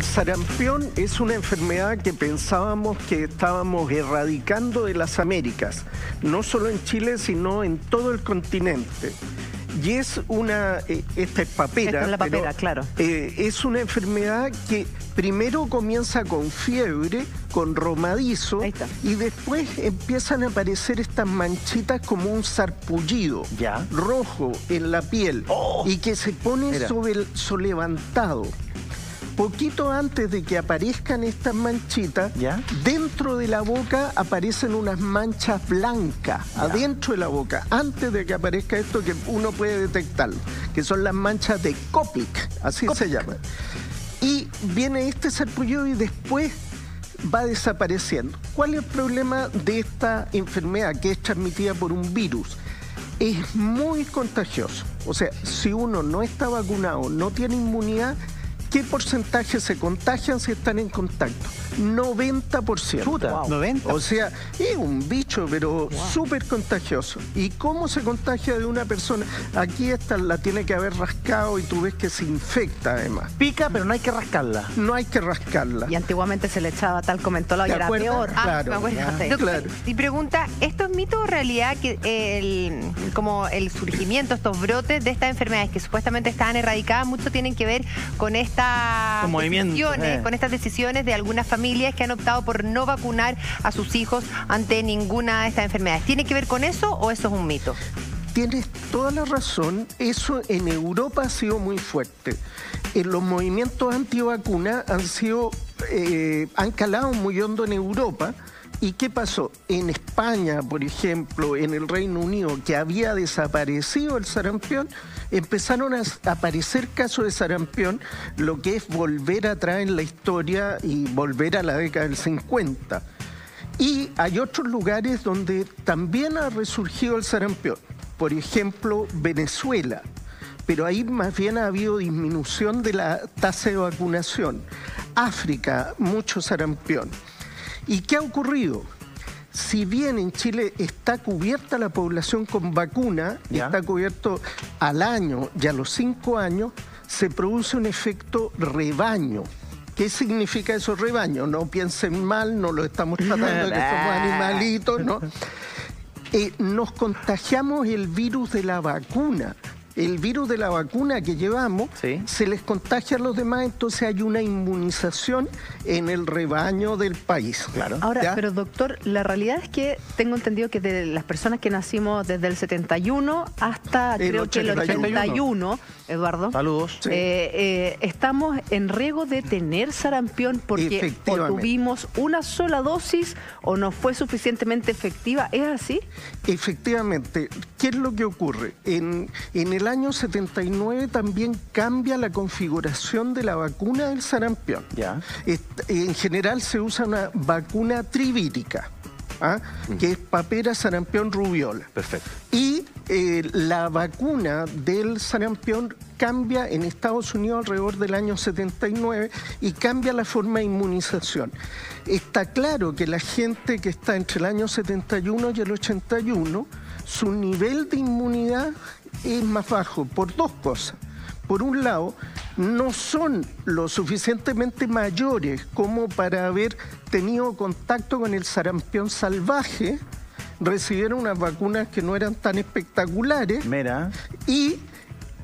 El sarampión es una enfermedad que pensábamos que estábamos erradicando de las Américas, no solo en Chile, sino en todo el continente. Y es esta es papera. Esta es la papera, pero, claro. Es una enfermedad que primero comienza con fiebre, con romadizo, y después empiezan a aparecer estas manchitas como un sarpullido rojo en la piel y que se pone sobre el solevantado. Poquito antes de que aparezcan estas manchitas, dentro de la boca aparecen unas manchas blancas, adentro de la boca, antes de que aparezca esto que uno puede detectarlo, que son las manchas de Koplik, así se llama. Y viene este sarpullido y después va desapareciendo. ¿Cuál es el problema de esta enfermedad que es transmitida por un virus? Es muy contagioso. O sea, si uno no está vacunado, no tiene inmunidad, ¿qué porcentaje se contagian si están en contacto? 90%. Chuta, 90. O sea, es un bicho, pero súper contagioso. ¿Y cómo se contagia de una persona? Aquí esta la tiene que haber rascado y tú ves que se infecta además. Pica, pero no hay que rascarla. No hay que rascarla. Y antiguamente se le echaba, tal comentó la, y era peor. Claro, Doctor, y pregunta, ¿esto es mito o realidad que como el surgimiento, estos brotes de estas enfermedades que supuestamente estaban erradicadas, mucho tienen que ver con estas decisiones de algunas familias que han optado por no vacunar a sus hijos ante ninguna de estas enfermedades? ¿Tiene que ver con eso o eso es un mito? Tienes toda la razón. Eso en Europa ha sido muy fuerte. Los movimientos antivacunas han calado muy hondo en Europa. ¿Y qué pasó? En España, por ejemplo, en el Reino Unido, que había desaparecido el sarampión, empezaron a aparecer casos de sarampión, lo que es volver atrás en la historia y volver a la década del 50. Y hay otros lugares donde también ha resurgido el sarampión. Por ejemplo, Venezuela. Pero ahí más bien ha habido disminución de la tasa de vacunación. África, mucho sarampión. ¿Y qué ha ocurrido? Si bien en Chile está cubierta la población con vacuna, está cubierto al año y a los 5 años, se produce un efecto rebaño. ¿Qué significa eso, rebaño? No piensen mal, no lo estamos tratando de que somos animalitos, ¿no? Nos contagiamos el virus de la vacuna. El virus de la vacuna que llevamos se les contagia a los demás, entonces hay una inmunización en el rebaño del país. Claro. Ahora, pero doctor, la realidad es que tengo entendido que de las personas que nacimos desde el 71 hasta creo que el 81, Eduardo, saludos, estamos en riesgo de tener sarampión porque o tuvimos una sola dosis o no fue suficientemente efectiva. ¿Es así? Efectivamente. ¿Qué es lo que ocurre? En el año 79 también cambia la configuración de la vacuna del sarampión. En general se usa una vacuna trivírica, que es papera, sarampión, rubiola. Perfecto. Y la vacuna del sarampión cambia en Estados Unidos alrededor del año 79 y cambia la forma de inmunización. Está claro que la gente que está entre el año 71 y el 81, su nivel de inmunidad es más bajo por dos cosas. Por un lado, no son lo suficientemente mayores como para haber tenido contacto con el sarampión salvaje, recibieron unas vacunas que no eran tan espectaculares y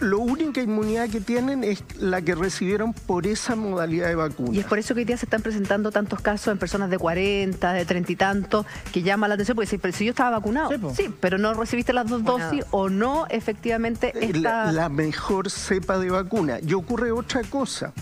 la única inmunidad que tienen es la que recibieron por esa modalidad de vacuna. Y es por eso que hoy día se están presentando tantos casos en personas de 40, de 30 y tantos, que llama la atención, porque si, pero si yo estaba vacunado, sí, pero no recibiste las dos dosis o no, efectivamente la mejor cepa de vacuna. Y ocurre otra cosa.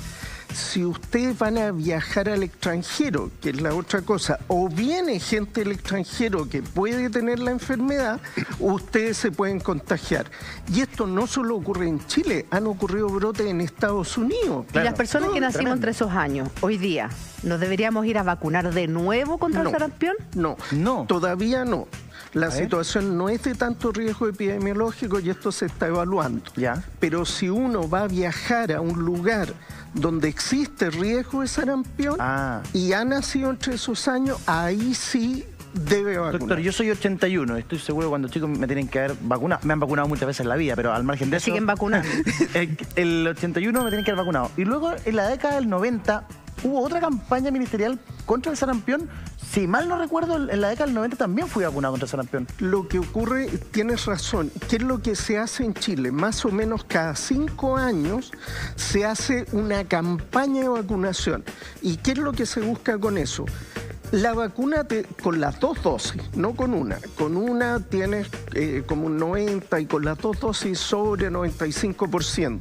Si ustedes van a viajar al extranjero, que es la otra cosa, o viene gente del extranjero que puede tener la enfermedad, ustedes se pueden contagiar. Y esto no solo ocurre en Chile, han ocurrido brotes en Estados Unidos. Y las personas que nacimos entre esos años, hoy día, ¿nos deberíamos ir a vacunar de nuevo contra el sarampión? No, todavía no. La situación no es de tanto riesgo epidemiológico y esto se está evaluando. Pero si uno va a viajar a un lugar donde existe riesgo de sarampión y ha nacido entre esos años, ahí sí debe vacunar. Doctor, yo soy 81, estoy seguro que cuando chicos me tienen que haber vacunado. Me han vacunado muchas veces en la vida, pero al margen de eso... Siguen vacunando. El 81 me tienen que haber vacunado. Y luego, en la década del 90, hubo otra campaña ministerial contra el sarampión. Si mal no recuerdo, en la década del 90 también fui vacunado contra el sarampión. Lo que ocurre, tienes razón, ¿qué es lo que se hace en Chile? Más o menos cada 5 años se hace una campaña de vacunación. ¿Y qué es lo que se busca con eso? La vacuna con las 2 dosis, no con una. Con una tienes como un 90% y con las 2 dosis sobre 95%.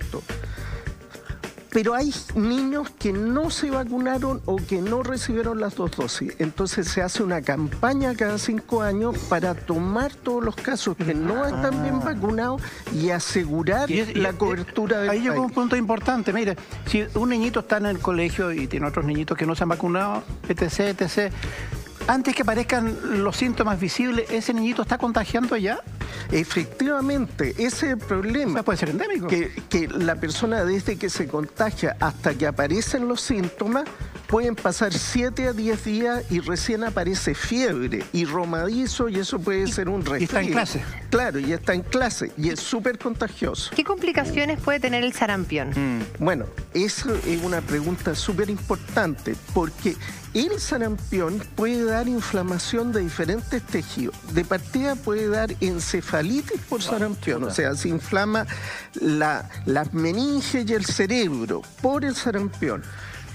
Pero hay niños que no se vacunaron o que no recibieron las 2 dosis. Entonces se hace una campaña cada 5 años para tomar todos los casos que no están bien vacunados y asegurar la cobertura del país. Ahí llegó un punto importante. Mire, si un niñito está en el colegio y tiene otros niñitos que no se han vacunado, etc., antes que aparezcan los síntomas visibles, ¿ese niñito está contagiando ya? Efectivamente, ese es el problema. O sea, puede ser endémico. Que la persona desde que se contagia hasta que aparecen los síntomas, pueden pasar 7 a 10 días y recién aparece fiebre y romadizo y eso puede ser un resfrío. Y está en clase. Claro, y está en clase y es súper contagioso. ¿Qué complicaciones puede tener el sarampión? Bueno, eso es una pregunta súper importante porque el sarampión puede dar inflamación de diferentes tejidos. De partida puede dar encefalitis por sarampión, o sea, se inflama las meninges y el cerebro por el sarampión.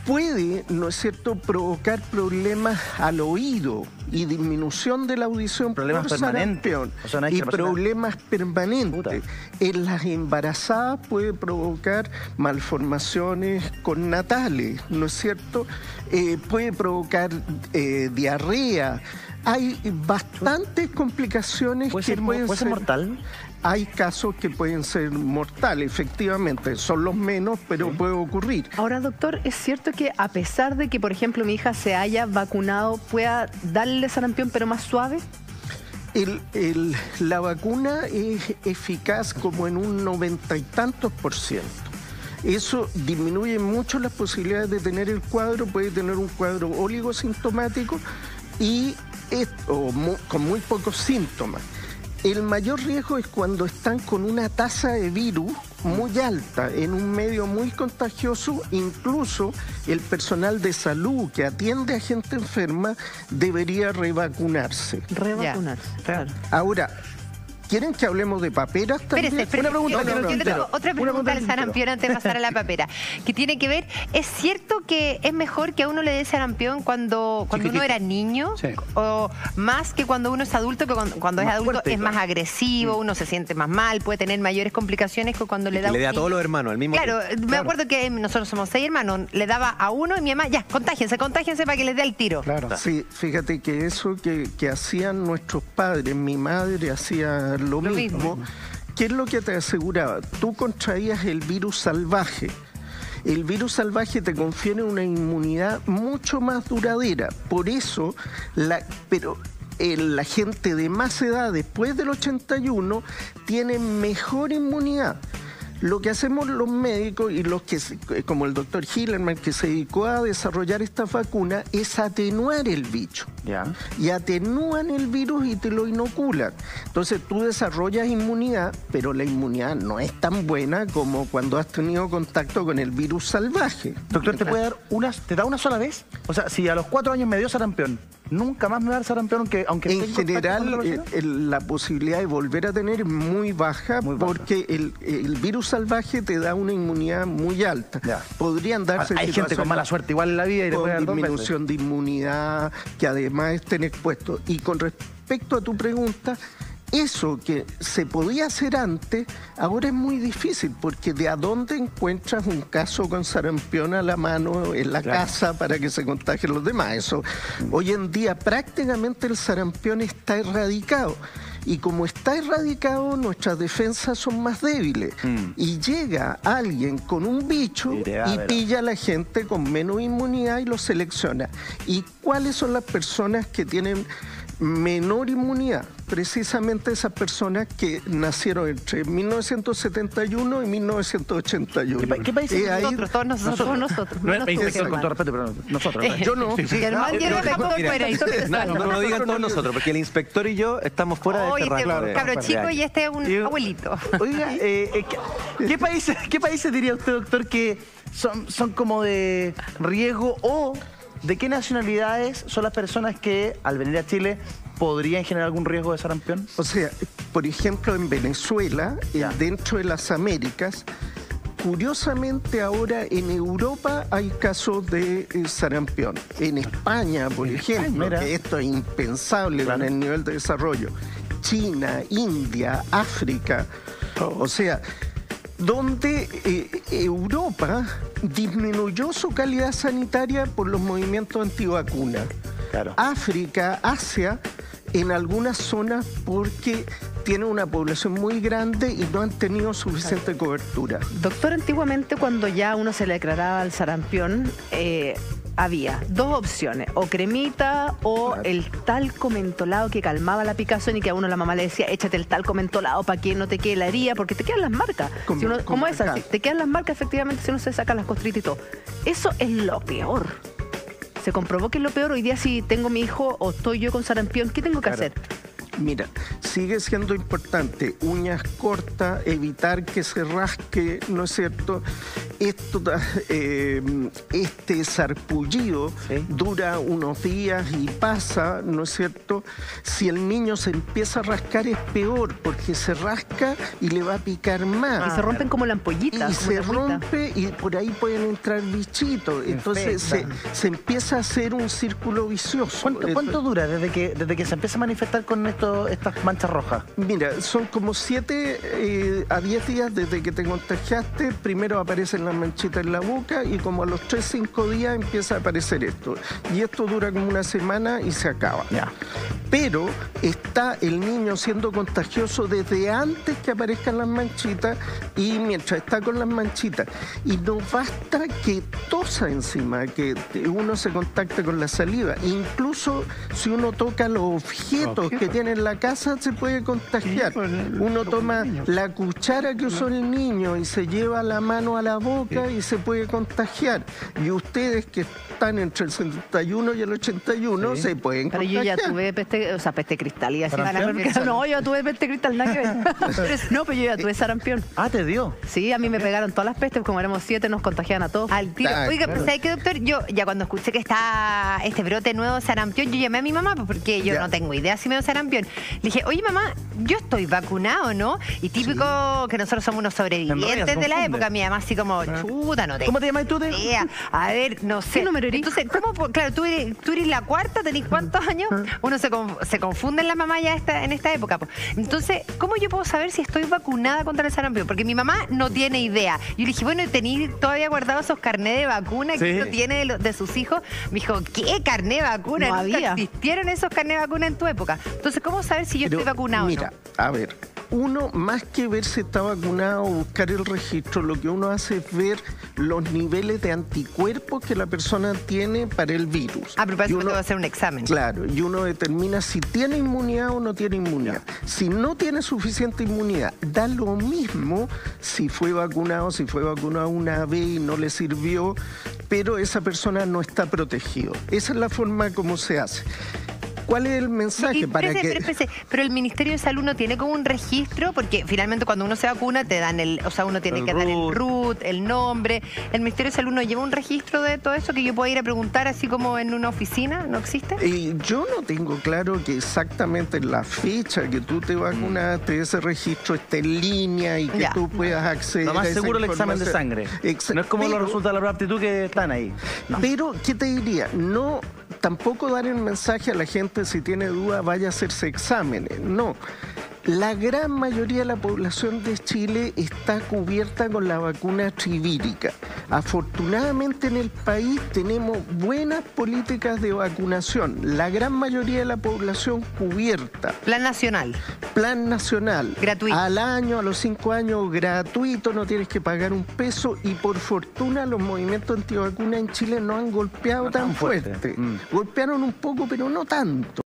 Puede, ¿no es cierto?, provocar problemas al oído y disminución de la audición problemas por sarampión y problemas permanentes. En las embarazadas puede provocar malformaciones connatales, ¿no es cierto? Puede provocar diarrea. Hay bastantes complicaciones que pueden ser mortal. Hay casos que pueden ser mortales, efectivamente, son los menos, pero puede ocurrir. Ahora, doctor, ¿es cierto que a pesar de que, por ejemplo, mi hija se haya vacunado, pueda darle sarampión pero más suave? La vacuna es eficaz como en un 90 y tantos %. Eso disminuye mucho las posibilidades de tener el cuadro, puede tener un cuadro oligosintomático y con muy pocos síntomas. El mayor riesgo es cuando están con una tasa de virus muy alta, en un medio muy contagioso. Incluso el personal de salud que atiende a gente enferma debería revacunarse. Claro. Ahora, ¿quieren que hablemos de paperas también? Espérese, Una pregunta. Otra pregunta al sarampión antes de pasar a la papera. Que tiene que ver, ¿es cierto que es mejor que a uno le dé sarampión cuando uno era niño? Sí. ¿O más que cuando uno es adulto, que cuando es adulto fuerte, es más agresivo, uno se siente más mal, puede tener mayores complicaciones que cuando le da a un niño? Le da a todos los hermanos al mismo tiempo. Me acuerdo que nosotros somos 6 hermanos, le daba a uno y mi mamá, ya, contágiense para que les dé el tiro. Claro. Sí, fíjate que eso que hacían nuestros padres, mi madre hacía lo mismo. ¿Qué es lo que te aseguraba? Tú contraías el virus salvaje. El virus salvaje te confiere una inmunidad mucho más duradera. Por eso, la gente de más edad, después del 81, tiene mejor inmunidad. Lo que hacemos los médicos y los que, como el doctor Hillerman, que se dedicó a desarrollar esta vacuna, es atenuar el bicho. Y atenúan el virus y te lo inoculan. Entonces tú desarrollas inmunidad, pero la inmunidad no es tan buena como cuando has tenido contacto con el virus salvaje. Doctor, ¿te da una sola vez? O sea, si a los 4 años me dio sarampión, ¿nunca más me va a dar sarampión aunque en general la posibilidad de volver a tener es muy baja, porque el virus salvaje te da una inmunidad muy alta. Podrían darse hay gente con mala suerte igual en la vida y le puede dar disminución de inmunidad, que además estén expuestos. Y con respecto a tu pregunta, eso que se podía hacer antes, ahora es muy difícil, porque ¿de a dónde encuentras un caso con sarampión a la mano en la casa para que se contagien los demás? Eso, hoy en día prácticamente el sarampión está erradicado. Y como está erradicado, nuestras defensas son más débiles. Y llega alguien con un bicho y pilla a la gente con menos inmunidad y lo selecciona. ¿Y cuáles son las personas que tienen menor inmunidad? precisamente esas personas que nacieron entre 1971 y 1981. ¿Qué países? Todos nosotros. Con todo respeto, pero nosotros. Yo no. No lo digan todos nosotros, porque el inspector y yo estamos fuera de este rango. Este cabro chico y este es un abuelito. Oiga, ¿qué países diría usted, doctor, que son como de riesgo, o de qué nacionalidades son las personas que al venir a Chile podrían generar algún riesgo de sarampión? O sea, por ejemplo, en Venezuela, dentro de las Américas, curiosamente ahora en Europa hay casos de sarampión. En España, por ejemplo, que esto es impensable con el nivel de desarrollo. China, India, África, o sea, donde Europa disminuyó su calidad sanitaria por los movimientos antivacunas. Claro. África, Asia, en algunas zonas porque tienen una población muy grande y no han tenido suficiente cobertura. Doctor, antiguamente cuando ya uno se le declaraba el sarampión, había dos opciones, o cremita o el talco mentolado que calmaba la picazón, y que a uno la mamá le decía, échate el talco mentolado para que no te quede la herida, porque te quedan las marcas. ¿Cómo es así? Te quedan las marcas efectivamente si uno se saca las costritas y todo. Eso es lo peor. Se comprobó que es lo peor. Hoy día, si tengo mi hijo o estoy yo con sarampión, ¿qué tengo que hacer? Mira, sigue siendo importante uñas cortas, evitar que se rasque, ¿no es cierto? Este sarpullido dura unos días y pasa, ¿no es cierto? Si el niño se empieza a rascar es peor, porque se rasca y le va a picar más. Y se rompen como la ampollita. Y se rompe y por ahí pueden entrar bichitos. Entonces se empieza a hacer un círculo vicioso. ¿Cuánto dura desde que se empieza a manifestar con estas manchas rojas? Mira, son como 7 a 10 días desde que te contagiaste. Primero aparecen las manchitas en la boca y como a los 3-5 días empieza a aparecer esto. Y esto dura como una semana y se acaba. Pero está el niño siendo contagioso desde antes que aparezcan las manchitas y mientras está con las manchitas. Y no basta que tosa encima, que uno se contacte con la saliva. Incluso si uno toca los objetos que tiene en la casa, se puede contagiar. Uno toma la cuchara que usó el niño y se lleva la mano a la boca y se puede contagiar. Y ustedes que están entre el 71 y el 81 se pueden contagiar. Pero yo ya tuve peste cristal. Y así no, yo tuve peste cristal, nada que ver. No, pero yo ya tuve sarampión. Ah, ¿te dio? Sí, a mí me pegaron todas las pestes, como éramos 7, nos contagiaban a todos. Al tiro. Oiga, pero ¿sabe qué, doctor? Yo ya cuando escuché que está este brote nuevo de sarampión, yo llamé a mi mamá porque yo no tengo idea si me dio sarampión. Le dije, oye mamá, yo estoy vacunado, ¿no? Y típico que nosotros somos unos sobrevivientes de la época. Mi mamá así como, chuta, no te... ¿Cómo te llamas tú? A ver, no sé. ¿Qué número eres? Entonces, ¿cómo? Claro, tú eres la cuarta, ¿tenés cuántos años? Uno se confunde en la mamá ya en esta época. Entonces, ¿cómo yo puedo saber si estoy vacunada contra el sarampión? Porque mi mamá no tiene idea. Yo le dije, bueno, ¿tenís todavía guardado esos carnés de vacuna que uno tiene de sus hijos? Me dijo, ¿qué carné de vacuna? No Nunca existieron esos carnés de vacuna en tu época. Entonces, ¿cómo saber si yo estoy vacunado o no? Mira, a ver, uno más que ver si está vacunado o buscar el registro, lo que uno hace es ver los niveles de anticuerpos que la persona tiene para el virus. Ah, pero para eso uno va a hacer un examen. Claro, y uno determina si tiene inmunidad o no tiene inmunidad. Si no tiene suficiente inmunidad, da lo mismo si fue vacunado una vez y no le sirvió, pero esa persona no está protegido. Esa es la forma como se hace. ¿Cuál es el mensaje Pero el Ministerio de Salud no tiene como un registro, porque finalmente cuando uno se vacuna te dan uno tiene que dar el RUT, el nombre. ¿El Ministerio de Salud no lleva un registro de todo eso que yo pueda ir a preguntar así como en una oficina? ¿No existe? Yo no tengo claro que exactamente la fecha que tú te vacunaste, ese registro esté en línea y que tú puedas acceder. Lo más seguro el examen de sangre. No es como los resultados de la prueba de aptitud que están ahí. No. Pero, ¿qué te diría? No, tampoco dar el mensaje a la gente, si tiene duda, vaya a hacerse exámenes. No. La gran mayoría de la población de Chile está cubierta con la vacuna trivírica. Afortunadamente en el país tenemos buenas políticas de vacunación. La gran mayoría de la población cubierta. Plan nacional. Plan nacional. Gratuito. Al año, a los 5 años, gratuito, no tienes que pagar un peso y por fortuna los movimientos antivacunas en Chile no han golpeado tan fuerte. Golpearon un poco, pero no tanto.